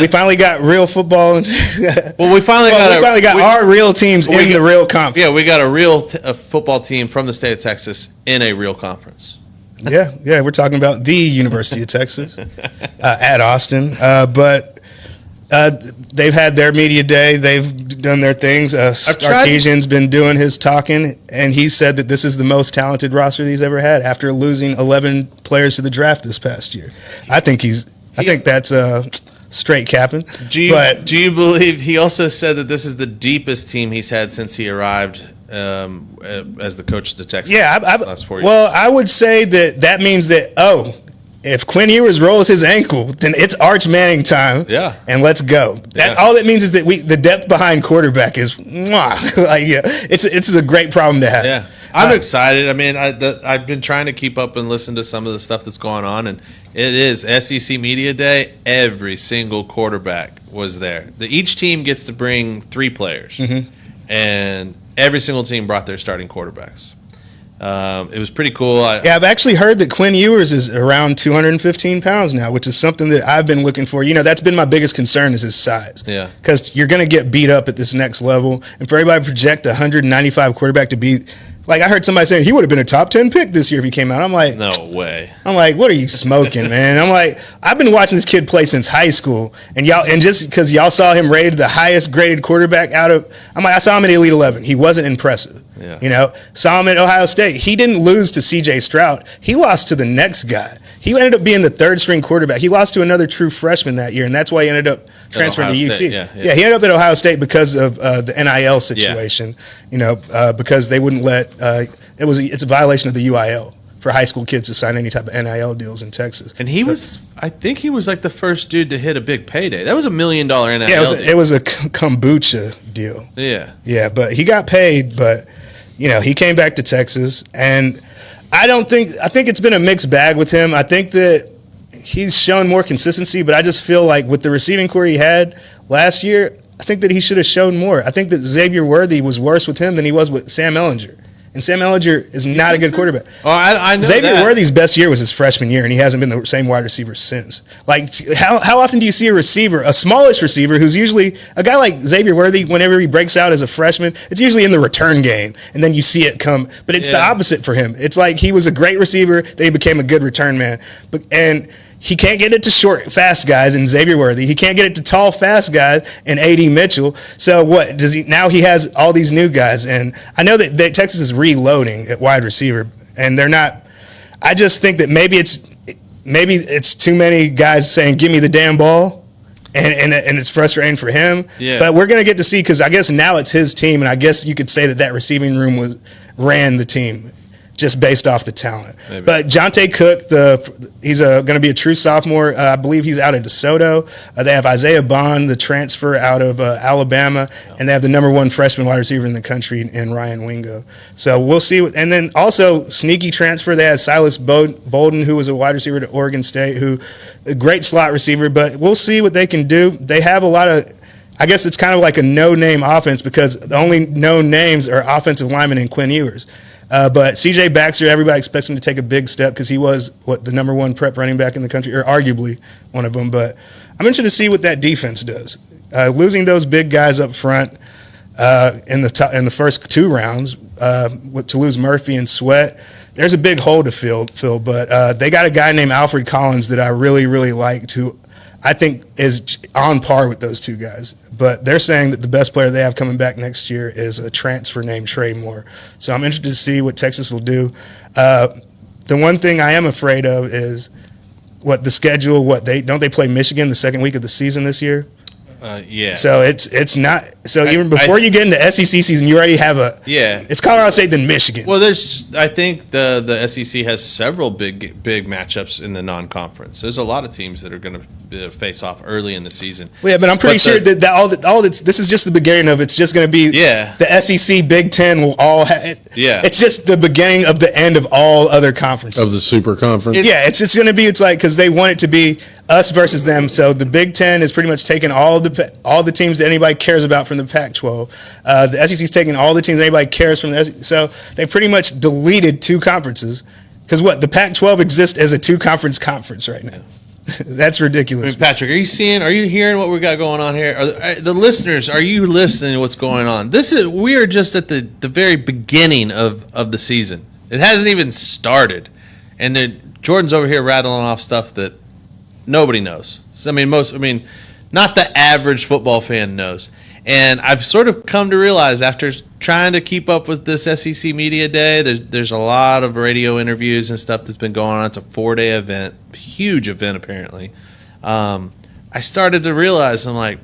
We finally got real football. Well, we finally got our real teams in the real conference. Yeah, we got a real football team from the state of Texas in a real conference. Yeah, we're talking about the University of Texas at Austin. But they've had their media day. They've done their things. Sarkisian's been doing his talking, and he said that this is the most talented roster he's ever had after losing 11 players to the draft this past year. I think that's straight capping. Do you believe he also said that this is the deepest team he's had since he arrived as the coach of the Texans? Yeah, last 4 years? Well, I would say that means that if Quinn Ewers rolls his ankle, then it's Arch Manning time. Yeah, and let's go. All that means is that the depth behind quarterback is it's a great problem to have. Yeah. I'm excited. I mean, I've been trying to keep up and listen to some of the stuff that's going on, and it is SEC Media Day. Every single quarterback was there. Each team gets to bring 3 players, and every single team brought their starting quarterbacks. It was pretty cool. I've actually heard that Quinn Ewers is around 215 pounds now, which is something that I've been looking for. That's been my biggest concern is his size. Yeah. Because you're going to get beat up at this next level. And for everybody to project a 195 quarterback to be – like I heard somebody saying he would have been a top 10 pick this year if he came out. I'm like, no way. I'm like, what are you smoking, man? I'm like, I've been watching this kid play since high school, and just because y'all saw him rated the highest graded quarterback I saw him at Elite 11. He wasn't impressive. Yeah. Saw him at Ohio State. He didn't lose to C.J. Stroud. He lost to the next guy. He ended up being the third string quarterback. He lost to another true freshman that year, and that's why he ended up transferring to UT. State, yeah, he ended up at Ohio State because of the NIL situation. Because they wouldn't let it's a violation of the UIL for high school kids to sign any type of NIL deals in Texas. And I think he was like the first dude to hit a big payday. That was $1 million NIL deal. It was a kombucha deal. Yeah. Yeah, but he got paid, but he came back to Texas, and I think it's been a mixed bag with him. I think that he's shown more consistency, but I just feel like with the receiving core he had last year, I think that he should have shown more. I think that Xavier Worthy was worse with him than he was with Sam Ehlinger. And Sam Ehlinger is not a good quarterback. Oh, I know Xavier that. Worthy's best year was his freshman year, and he hasn't been the same wide receiver since. Like, how often do you see a receiver, a smallish receiver, who's usually a guy like Xavier Worthy, whenever he breaks out as a freshman, it's usually in the return game, and then you see it come. But it's the opposite for him. It's like he was a great receiver, then he became a good return man. And he can't get it to short, fast guys in Xavier Worthy. He can't get it to tall, fast guys in A.D. Mitchell. So what does he? Now he has all these new guys, and I know that Texas is reloading at wide receiver, and they're not. I just think that maybe it's too many guys saying, "Give me the damn ball," and it's frustrating for him. Yeah. But we're gonna get to see, because I guess now it's his team, and I guess you could say that receiving room ran the team, just based off the talent. Maybe. But Jonte Cook, he's going to be a true sophomore. I believe he's out of DeSoto. They have Isaiah Bond, the transfer out of Alabama, and they have the number 1 freshman wide receiver in the country in Ryan Wingo. So we'll see. And then also sneaky transfer, they had Silas Bolden, who was a wide receiver to Oregon State, a great slot receiver, but we'll see what they can do. They have a lot of, I guess it's kind of like a no-name offense, because the only known names are offensive linemen and Quinn Ewers. But C.J. Baxter, everybody expects him to take a big step because he was the number 1 prep running back in the country, or arguably one of them. But I'm interested to see what that defense does. Losing those big guys up front in the first 2 rounds to lose Murphy and Sweat, there's a big hole to fill. But they got a guy named Alfred Collins that I really, really liked, who I think is on par with those 2 guys. But they're saying that the best player they have coming back next year is a transfer named Trey Moore. So I'm interested to see what Texas will do. The one thing I am afraid of is the schedule. Don't they play Michigan the second week of the season this year? Yeah. So it's not. So even before you get into SEC season, you already have it's Colorado State then Michigan. Well, I think the SEC has several big matchups in the non-conference. There's a lot of teams that are going to face off early in the season. Well, yeah, but I'm pretty sure that this is just the beginning of it's just going to be the SEC Big Ten will all have it's just the beginning of the end of all other conferences of the super conference. It's going to be because they want it to be us versus them. So the Big Ten is pretty much taking all the teams that anybody cares about from the Pac-12. The SEC's taking all the teams anybody cares from the SEC. So they pretty much deleted 2 conferences, because the Pac-12 exists as a 2-conference conference right now. That's ridiculous. Patrick, are you hearing what we got going on here? The listeners, are you listening to what's going on? We are just at the very beginning of the season. It hasn't even started. And then Jordan's over here rattling off stuff that nobody knows. So, not the average football fan knows. And I've sort of come to realize after trying to keep up with this SEC Media Day, there's a lot of radio interviews and stuff that's been going on. It's a 4-day event, huge event apparently. I started to realize, I'm like,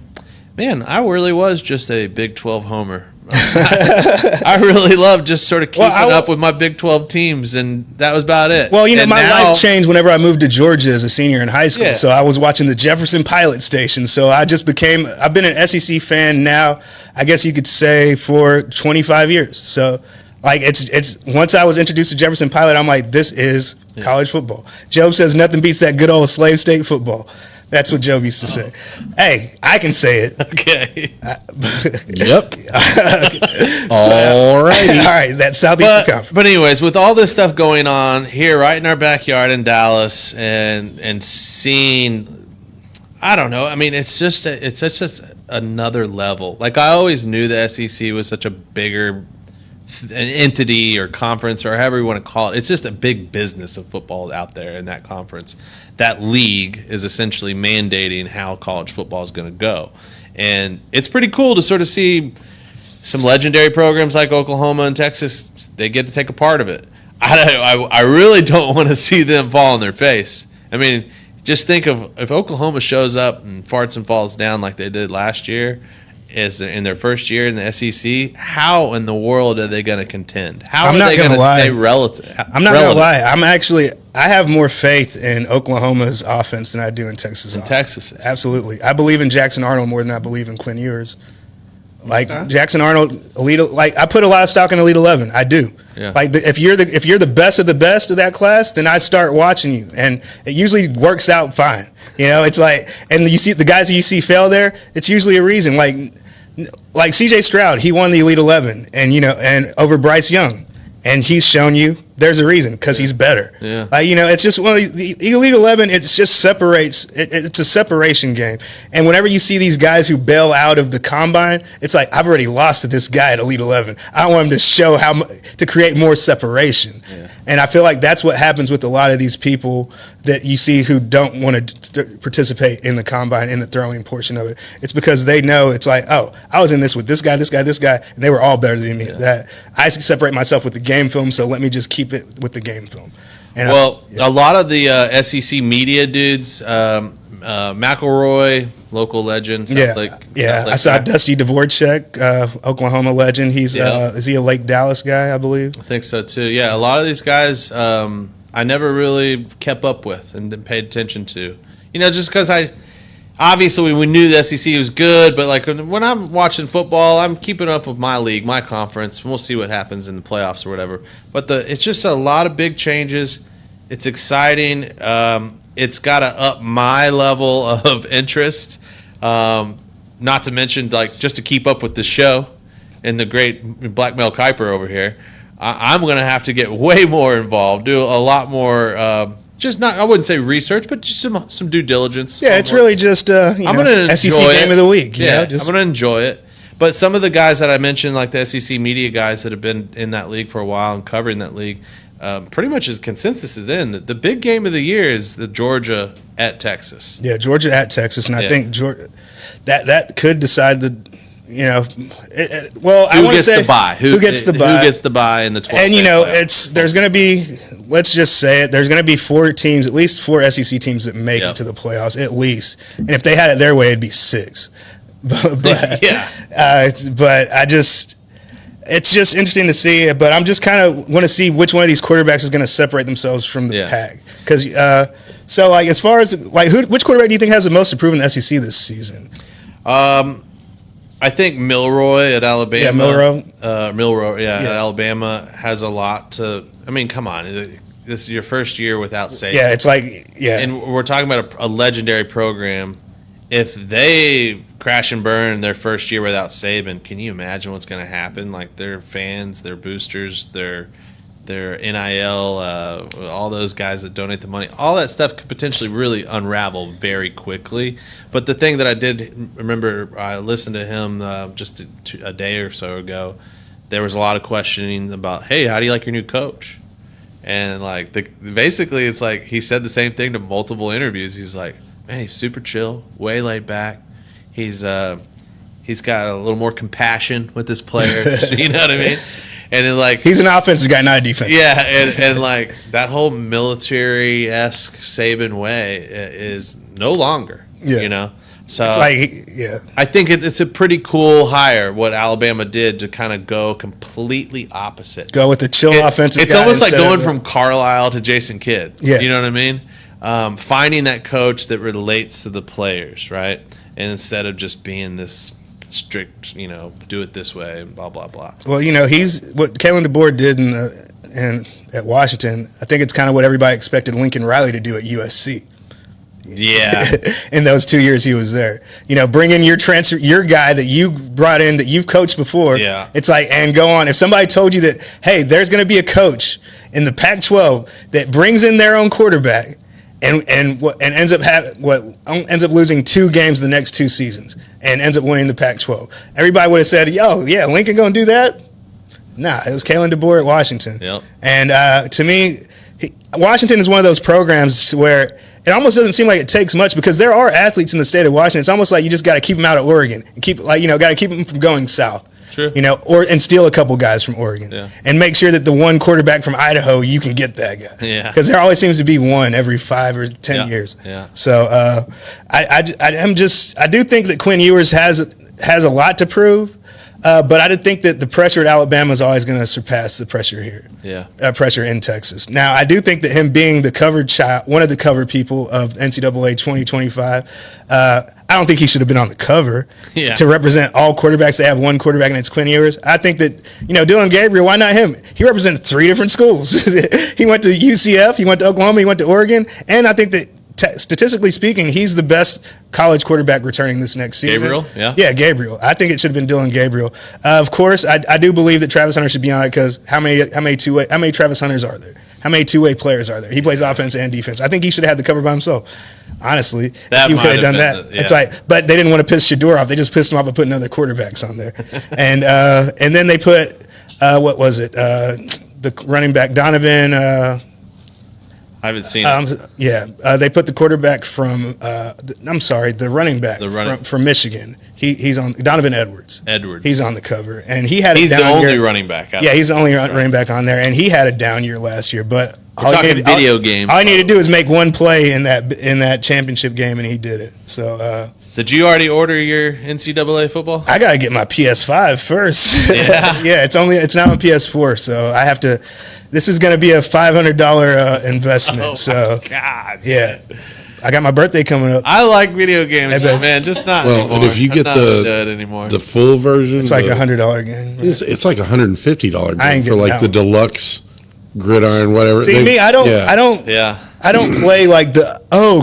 man, I really was just a Big 12 homer. I really loved just sort of keeping up with my Big 12 teams, and that was about it. Well, my life changed whenever I moved to Georgia as a senior in high school. Yeah. So I was watching the Jefferson Pilot Station. So I've been an SEC fan now, I guess you could say, for 25 years. So it's once I was introduced to Jefferson Pilot, I'm like, this is college football. Job says nothing beats that good old slave state football. That's what Joe used to say. Hey, I can say it. Okay. Yep. All righty. All right, that's Southeastern Conference. But anyways, with all this stuff going on here right in our backyard in Dallas and seeing, I don't know, it's just another level. Like, I always knew the SEC was such a bigger an entity or conference or however you want to call it. It's just a big business of football out there in that conference. That league is essentially mandating how college football is going to go. And it's pretty cool to sort of see some legendary programs like Oklahoma and Texas. They get to take a part of it. I really don't want to see them fall on their face. Just think of if Oklahoma shows up and farts and falls down like they did last year, is in their first year in the SEC, how in the world are they going to contend? How are they going to stay relative? I'm not going to lie. I have more faith in Oklahoma's offense than I do in Texas. Texas. Absolutely. I believe in Jackson Arnold more than I believe in Quinn Ewers. Jackson Arnold, I put a lot of stock in Elite 11. I do. Yeah. If you're the best of that class, then I start watching you, and it usually works out fine. It's and you see the guys that you see fail there. It's usually a reason. Like C.J. Stroud, he won the Elite 11, and over Bryce Young, and he's shown you there's a reason because he's better. Yeah. It's just one of the Elite 11. It just separates. It's a separation game, and whenever you see these guys who bail out of the combine, it's like, I've already lost to this guy at Elite 11. I don't want him to show to create more separation. Yeah. And I feel like that's what happens with a lot of these people that you see who don't want to participate in the combine, in the throwing portion of it. It's because they know it's like, oh, I was in this with this guy, and they were all better than me. Yeah. That I separate myself with the game film, so let me just keep it with the game film. And a lot of the SEC media dudes, McElroy, local legend. I saw Dusty Dvorak, Oklahoma legend. He's is he a Lake Dallas guy, I believe? I think so too. Yeah, a lot of these guys I never really kept up with and paid attention to. Just because obviously we knew the SEC was good, but when I'm watching football, I'm keeping up with my league, my conference, and we'll see what happens in the playoffs or whatever. But it's just a lot of big changes. It's exciting. It's got to up my level of interest. Not to mention, just to keep up with the show and the great Black Mel Kiper over here, I'm going to have to get way more involved, do a lot more. I wouldn't say research, but just some due diligence. Yeah, it's really just I'm going to SEC game of the week. I'm going to enjoy it. But some of the guys that I mentioned, like the SEC media guys that have been in that league for a while and covering that league, pretty much his consensus is in that the big game of the year is the Georgia at Texas. Yeah, Georgia at Texas, and I think Georgia that could decide the. Who gets the bye? Who gets the bye? Who gets the bye in the 12th? And there's going to be, let's just say it, there's going to be 4 teams, at least 4 SEC teams that make it to the playoffs, at least. And if they had it their way, it'd be 6. But it's just interesting to see. But I'm just kind of want to see which one of these quarterbacks is going to separate themselves from the pack. Because as far as which quarterback do you think has the most to prove in the SEC this season? I think Milroy at Alabama. Yeah, Milroy, at Alabama has a lot to. Come on, this is your first year without Saban. Yeah, it's and we're talking about a legendary program. If they crash and burn their first year without Saban, can you imagine what's going to happen? Their fans, their boosters, their NIL, all those guys that donate the money, all that stuff could potentially really unravel very quickly. But the thing that I did remember, I listened to him just a day or so ago. There was a lot of questioning about, hey, how do you like your new coach? And like basically, it's like he said the same thing to multiple interviews. He's like, man, he's super chill, way laid back. He's got a little more compassion with his players. You know what I mean? And then, like, he's an offensive guy, not a defense. Yeah, and like that whole military-esque Saban way is no longer. Yeah. You know, so it's like, yeah, I think it's a pretty cool hire what Alabama did to kind of go completely opposite. Go with the chill offensive. It's guy almost like going from Carlisle to Jason Kidd. Yeah, you know what I mean? Finding that coach that relates to the players, right? And instead of just being this strict, you know, do it this way and blah blah blah. Well, you know, he's what Kalen DeBoer did at Washington. I think it's kind of what everybody expected Lincoln Riley to do at USC. Yeah, in those 2 years he was there, you know, bring in your guy that you brought in that you've coached before. Yeah, it's like, and go on. If somebody told you that, hey, there's going to be a coach in the Pac-12 that brings in their own quarterback and ends up losing 2 games the next 2 seasons and ends up winning the Pac-12, everybody would have said, yo, yeah, Lincoln gonna do that? Nah, it was Kalen DeBoer at Washington. Yep. And to me, Washington is one of those programs where it almost doesn't seem like it takes much because there are athletes in the state of Washington. It's almost like you just got to keep them out of Oregon and got to keep them from going south. Sure. You know, and steal a couple guys from Oregon. Yeah. And make sure that the one quarterback from Idaho, you can get that guy. Yeah. Because there always seems to be one every 5 or 10 years. Yeah. So I do think that Quinn Ewers has a lot to prove. But I did think that the pressure at Alabama is always going to surpass the pressure here. Yeah. Pressure in Texas. Now, I do think that him being the covered child, one of the covered people of NCAA 2025, I don't think he should have been on the cover to represent all quarterbacks. They have one quarterback, and it's Quinn Ewers. I think that, you know, Dylan Gabriel, why not him? He represents 3 different schools. He went to UCF, he went to Oklahoma, he went to Oregon, and I think that statistically speaking, he's the best college quarterback returning this next season. Gabriel, yeah, Gabriel. I think it should have been Dylan Gabriel. Of course, I do believe that Travis Hunter should be on it because how many Travis Hunters are there? How many two-way players are there? He plays offense and defense. I think he should have had the cover by himself. Honestly, you could have done that. It's like, but they didn't want to piss Shador off. They just pissed him off by putting other quarterbacks on there, and then they put what was it? The running back Donovan. I haven't seen it. They put the quarterback from the running back from Michigan. He's on Donovan Edwards. He's on the cover, and he's the only running back. He's the only running back on there, and he had a down year last year. But all you need to do is make one play in that championship game, and he did it. So. Did you already order your NCAA football? I gotta get my PS5 first. Yeah, it's now on PS4, so I have to. This is gonna be a $500 investment. Oh so, my God. Yeah, I got my birthday coming up. I like video games, man. Just not anymore. And if you get the full version, it's like $100 game. Right? It's like $150 game for like the one. Deluxe gridiron, whatever. See, I don't play like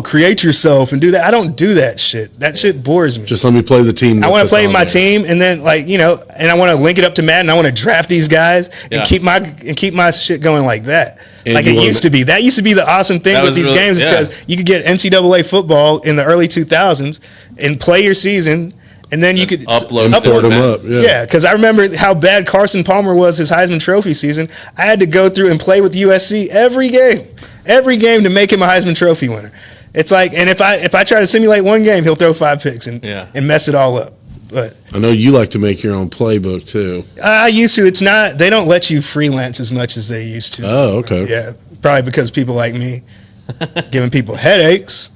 create yourself and do that. I don't do that shit. That shit bores me. Just let me play the team. I want to play my team, and then and I want to link it up to Madden. I want to draft these guys and keep my shit going like that. And like it used to be. That used to be the awesome thing with these games because you could get NCAA football in the early 2000s and play your season. And then you could upload them up. Yeah, because I remember how bad Carson Palmer was his Heisman Trophy season. I had to go through and play with USC every game to make him a Heisman Trophy winner. It's like, and if I try to simulate one game, he'll throw 5 picks and mess it all up. But I know you like to make your own playbook too. I used to. It's not. They don't let you freelance as much as they used to. Oh, okay. Yeah, probably because people like me giving people headaches.